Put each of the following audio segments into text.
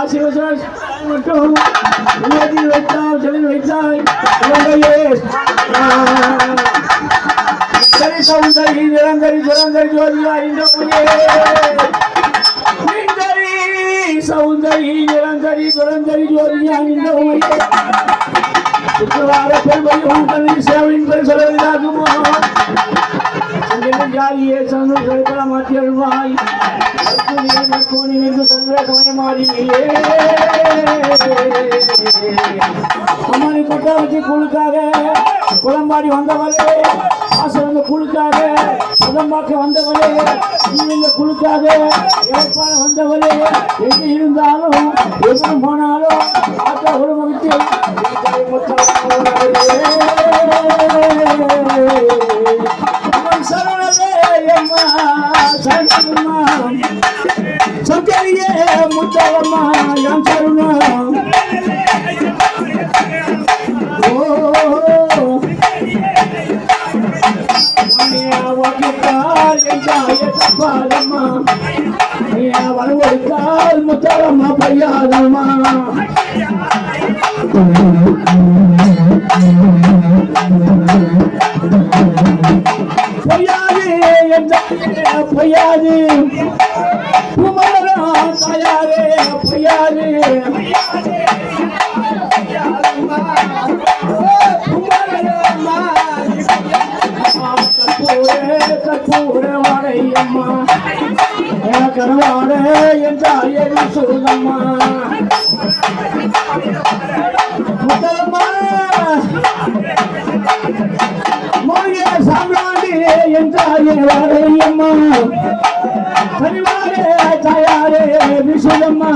சிவசாய் மட்டும் உள்ளத்தில் வைத்தால் செலில் வைத்தாய் சரி சௌந்தரி நிரந்தரி சுரந்தரி ஜோதியா இந்த சௌந்தரி நிரந்தரி சுரந்தரி ஜோதியா இந்த சுற்றுவார பெருமையும் சேவையின் பெருசலாகுமோ ஜாலியே சந்தோஷ மாற்றியல்வாய் அம்மனை கொட்ட வச்சு குழுக்காக குளம்பாடி வந்தவளே ஆசிரந்த குழுக்காக பதம்பாக்க வந்தவளே இந்த குழுக்காக இழைப்பான வந்தவளே எங்கு இருந்தாலும் எங்கு போனாலும் ஆத்தா ஒரு மகிழ்ச்சி சங்கரியே முத்தலம்மா என் சருணம் வரவழைத்தால் முத்தலம்மா பையாதம்மா பொய்யாது பொய்யாது குமரா தயாரே பொய்யாது கற்பூர வாழையம்மா கருவாட என் தாயரி சூழம்மா முத்தலம்மா மொழிய சாம்ராணி என் தாயே வாழையம்மா கருவாடே தயாரே விசுலம்மா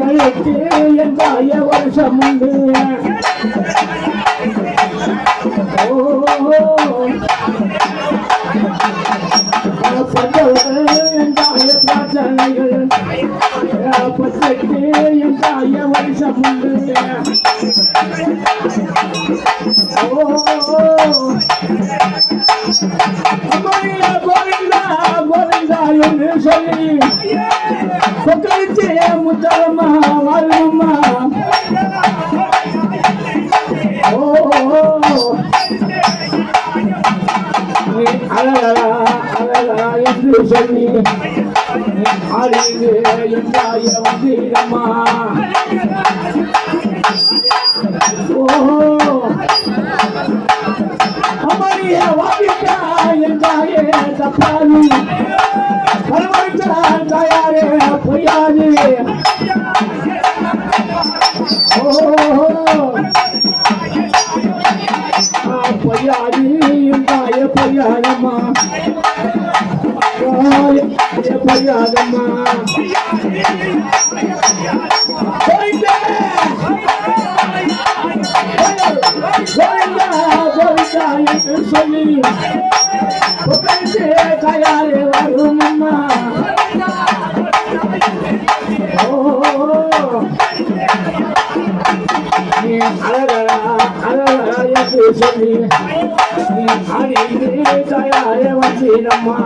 எழுத்து என் தாய வருஷம் உண்டு என் தாய பிரார்த்தனைகள் பத்தெட்டு என் தாய வருஷம் உண்டு கோவிந்தா கோவிந்தா என்று சொல்லி கொக்கரிச்சே முத்தலம்மா வாழ்வம்மா அழகா அழகா என்று சொல்லி அறிவு என்றாய வந்தீரம்மா அம்மனிய வாங்கிட்டா என்றாயே தப்பாது வரவழைத்தால் தயாரே பொய்யாது பொய்யாது தாய பொய்யாதம்மா பொய்யாதம்மா சொல்லி தயாரே வரும் அம்மா அழகா அழகா என்று சொல்லி தயாரே வந்தீரம்மா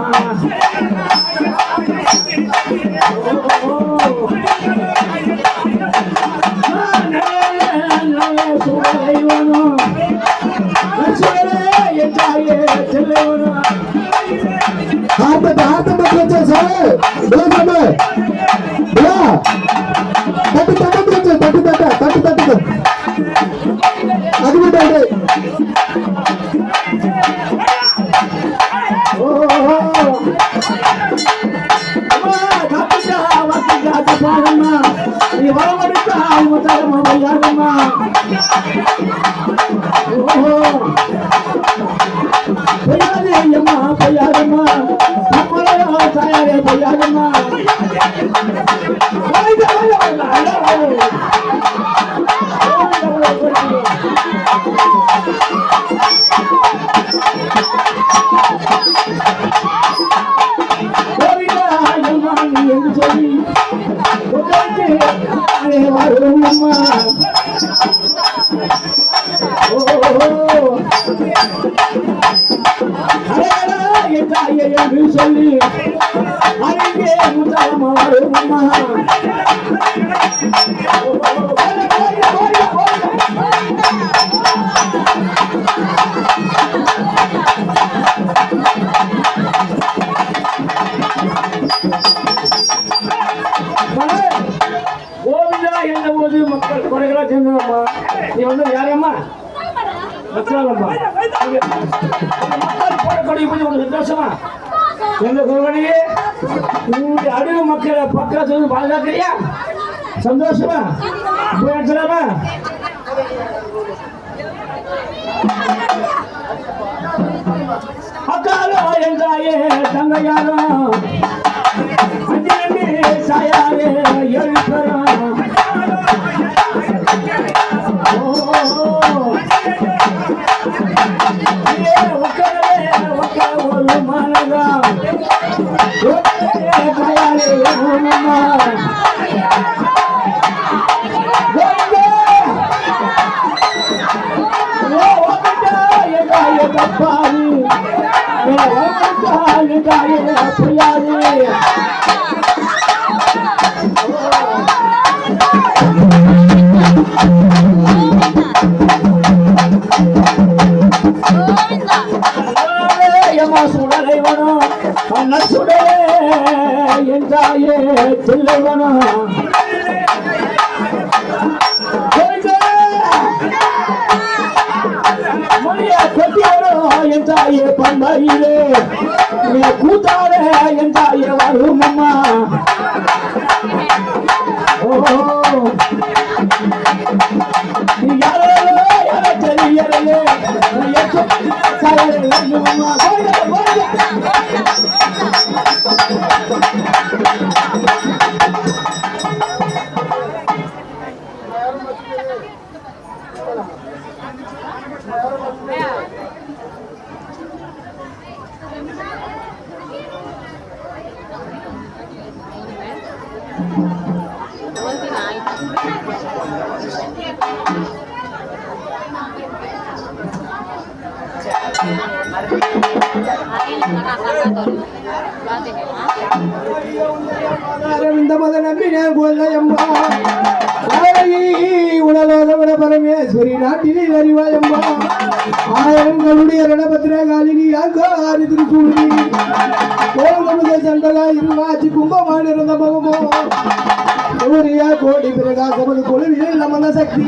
அம்மா கோவிந்தா என்ற போது மக்கள் குறைகளா சேர்ந்ததம்மா. நீ வந்து யாரம்மா மக்களம்மா மக்கள் போடக்கூடிய போது ஒரு சந்தோஷமா எந்த குருவனையே உங்களுடைய அடுவு மக்களை பக்கத்துல பாதுகாக்கிறியா சந்தோஷமா போயிடலாமா அக்காலோ என்றாயே தங்கையாரோ சாயாவே எழுப்பறோம் ஒரு மனதா தப்பாது புரியாது சுடலை வனம் அண்ண சுடலே என்றாயே தில்லை வனம் மொழிய கொட்டியவனோ என்றாயே பண்பையிலே நீ கூத்தாரே என்றாயே வரும் அம்மா ஓ நீ யாரோ யார தெரியலையே பரமேஸ்வரி நாட்டிலே அறிவாயம்மா ஆயிரங்களுடைய ரணபத்திரகாலினி யாங்காரி திருசூழி சண்டகா இருவாச்சி கும்பமான இருந்த மகமோ சூரியா கோடி பிரகாசமது கொழுவில் நமன சக்தி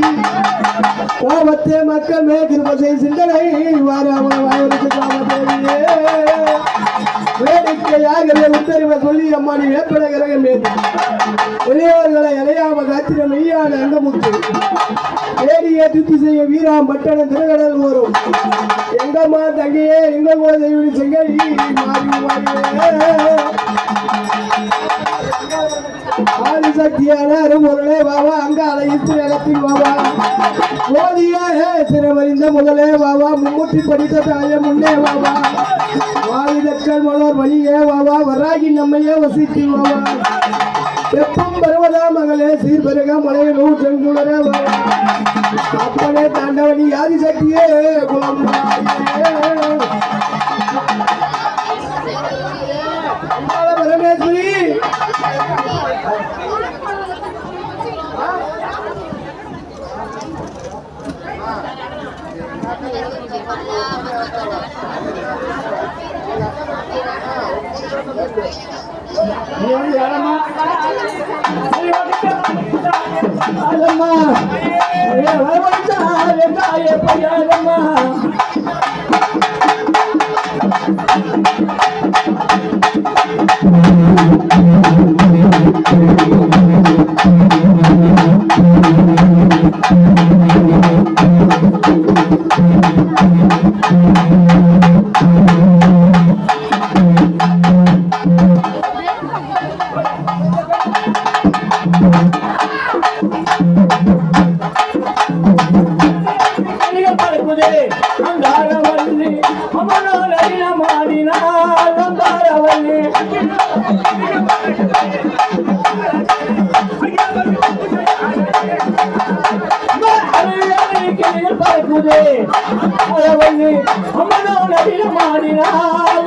கோபத்தே மக்கள் மேற்கிருப்பசை சிந்தனை வாராமலுக்கு காமதேவியே வேடிக்கையாக உத்தரவை சொல்லி அம்மானி வேப்படகரக மேது பெரியவர்களை இளையாம காத்திர மெய்யான அங்கமுத்து ஏடிய திருத்தி செய்ய வீராம் பட்டண திருகடல் வரும் எங்கம்மா தங்கையே எங்க கோதையுடி செங்கடி மாறி மாறியே ஆதிசக்தியான அருமுரளே பாபா அங்க அலையித்து நிலத்தில் பாபா ஓதியே சிறமறிந்த முதலே பாபா மும்முட்டி படித்த தாய முன்னே பாபா வாலிதக்கள் மலர் வழியே பாபா வராகி நம்மையே வசித்து பாபா எப்பம் பருவதா மகளே சீர்பெருக மலையனூர் செங்குளரே பாபா அப்பனே தாண்டவனி ஆதிசக்தியே குலம் பரமேஸ்வரி அம்மனோ நதியில் மாடினார்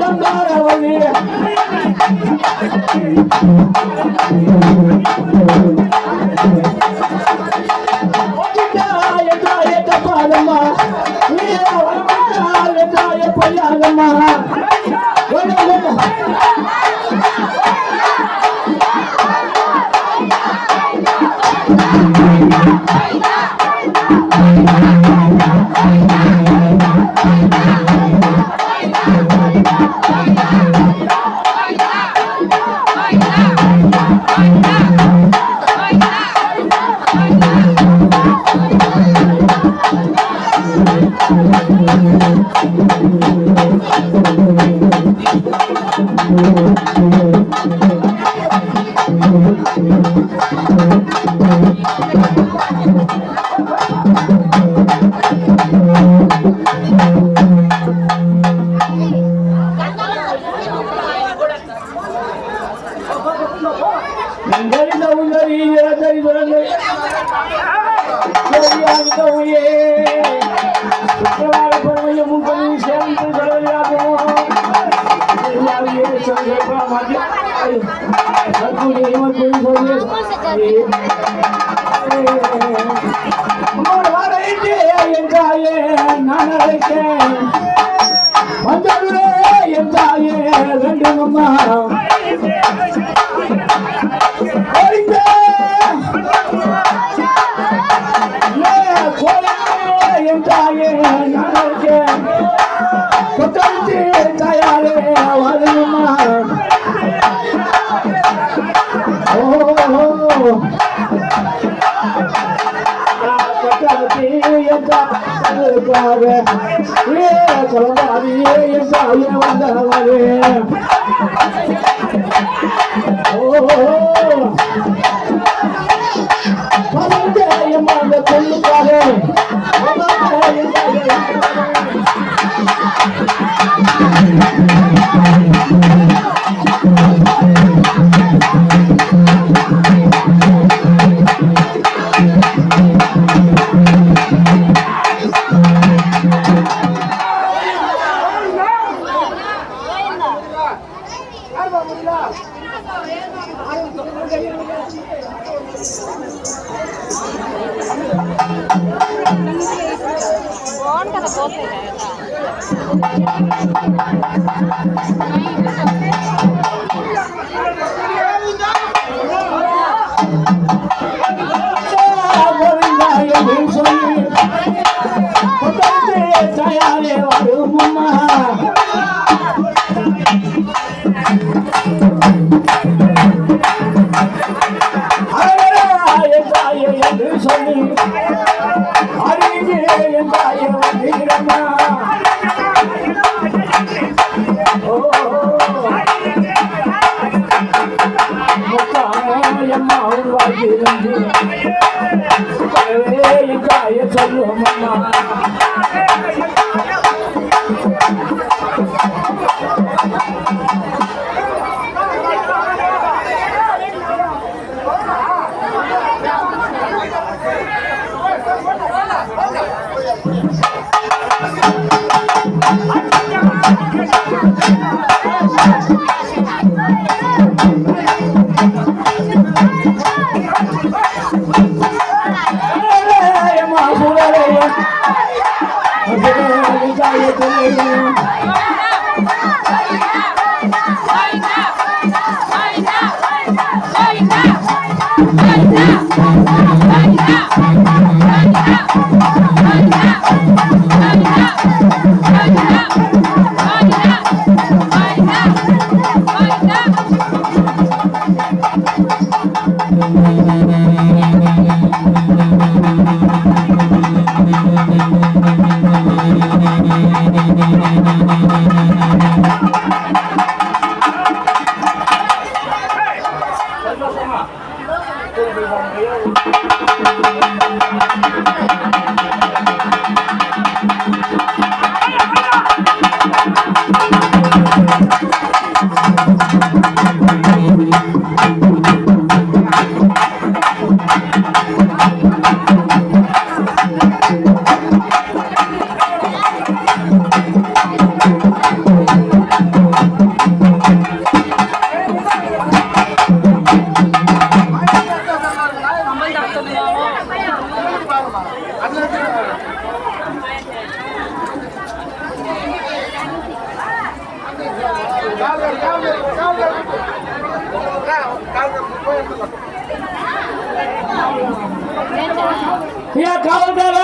காவல்கார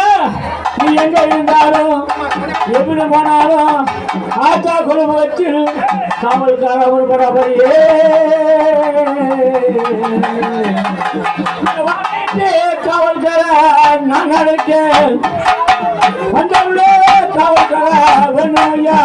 நீ எங்க இருந்தாலும் எப்படி போனாலும் ஆத்தா குடும்பத்தில் காவல்கார ஒரு பராபரியே காவல்கார நான் நினைக்கேன் வந்தவளே காவல்கார வேணும் ஐயா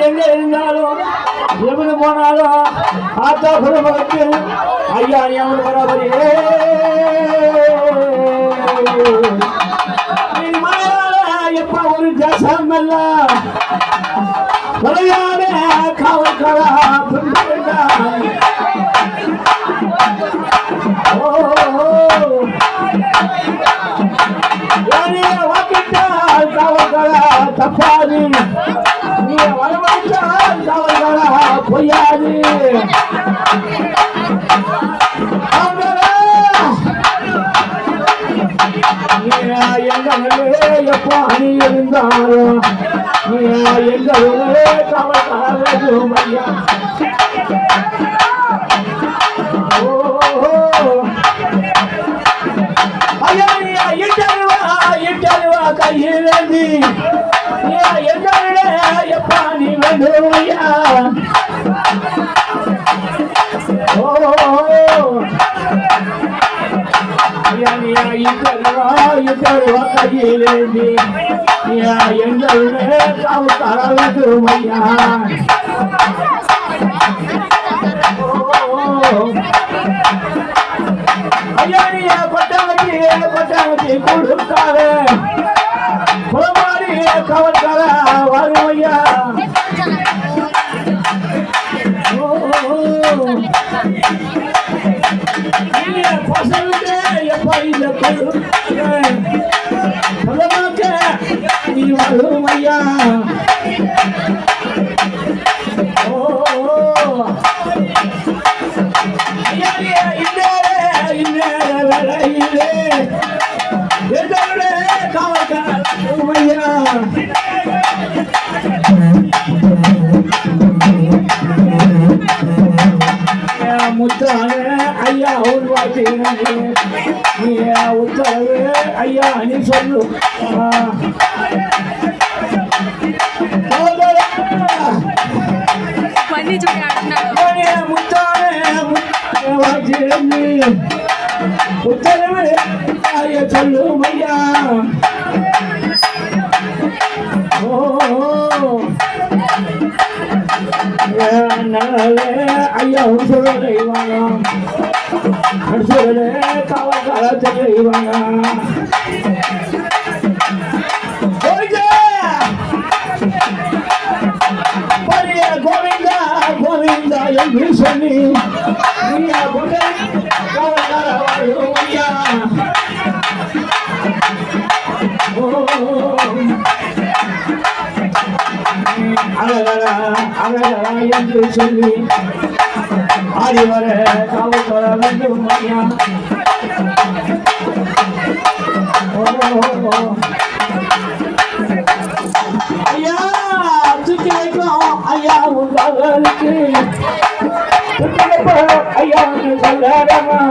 எங்க இருந்தாலும் எப்படி போனாலும் ஆத்தா குடும்பத்தில் ஐயா நீ அவன் பராபரியே எப்ப ஒரு தேசம் எல்லாம் விளையாட காவல்காரா வாக்கிட்டால் காவல்காரா தப்பாது நீ வரவழைத்தால் காவல்காரா பொய்யாது எப்போ அணி இருந்தாலும் எங்களே காவல்காரரும் ஐயா ஐயா கையிலேந்தி எங்களே எப்பா நீ வேண்டும் ஐயா இத்தருவா கையிலேந்தி எங்களே காவல்காரரும் ஐயா ஐயா கொட்டாவத்தி கொடுத்தாரு புலமாடி காவல்கார வரும் ஐயா பசங்க எப்ப இந்த புலமாக்க நீ வரும் ஐயா முத்தான ஐயா உருவாக்கி நீ உத்தரவு ஐயா நீ சொல்லு உத்தரவு ஐயா சொல்லு ஐயா ஐயா சொல்லே வாங்க சொல்லே காவல்கார தெரியவாங்க கோவிந்தா கோவிந்தா என்று சொல்லி காவல்கார ஐயா அழகா என்று சொல்லி ஆடி வர காவல்கார வேண்டும் ஐயா ஐயா சுற்றி வைக்கும் ஐயா உங்களுக்கு ஐயா சொல்லடமா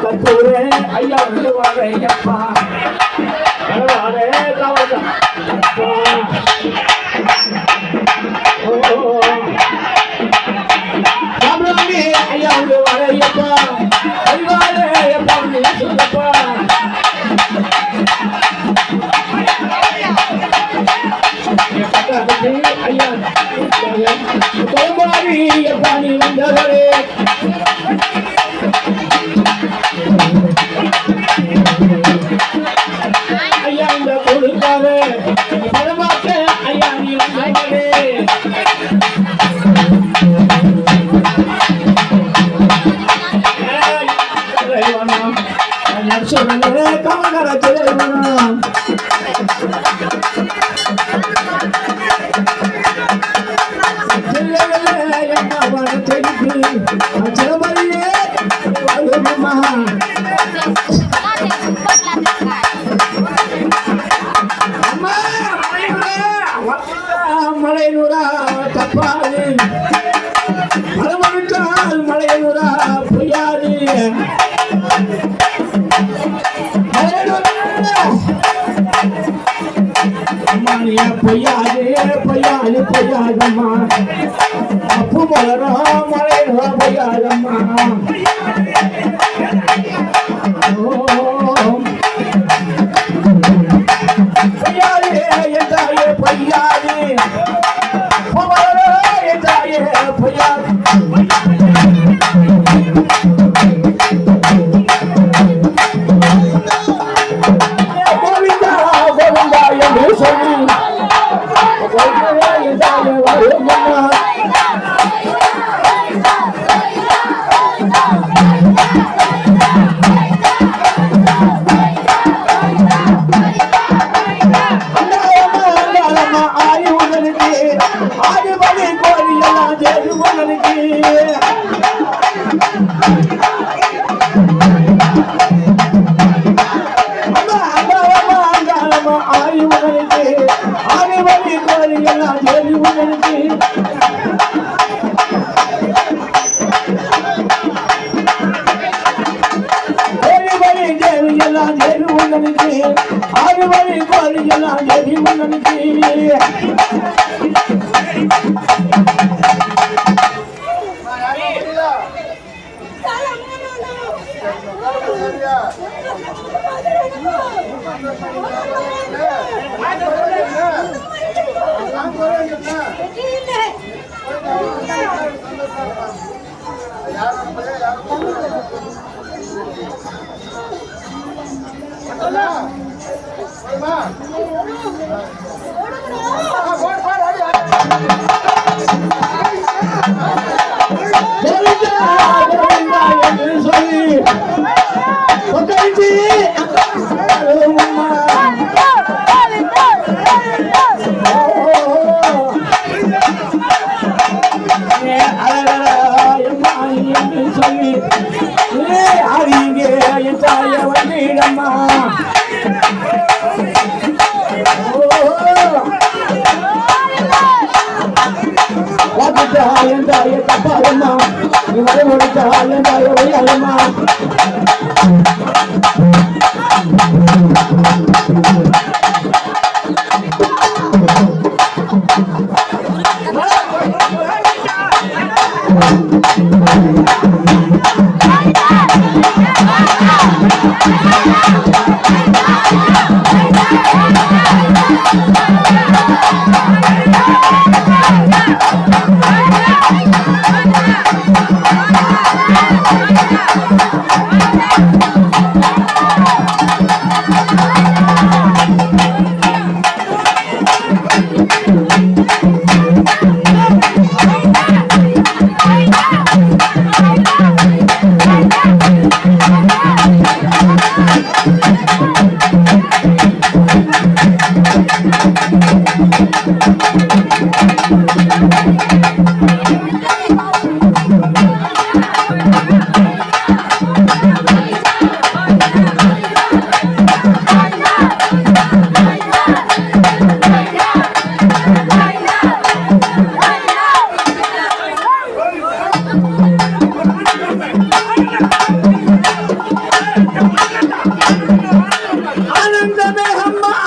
கத்தூரே ஐயா விடுவாங்க ஐயப்பா காவல்கார வந்தவரே ஐயா இந்த கொடுக்காவே பரமாக்க ஐயா நீ வந்தவரே நர்சுரனே கமகர திரைவனம் மலையனூரா தப்பாது மலமனுக்கால் மலையனூரா பொய்யாது அம்மானியா பொய்யாது பொய்யாது பொய்யாதம்மா அப்பு மலரா மலையனூரா பொய்யாதம்மா பொய்யாது என்றாயே பொய்யாது என்றாயே பொய்யாது கோவிந்தா கோவிந்தா என்று சொல்லி என்றாயே வருமன்னா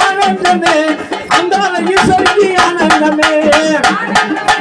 आनंद में अंदर ये सर्दी आनंद में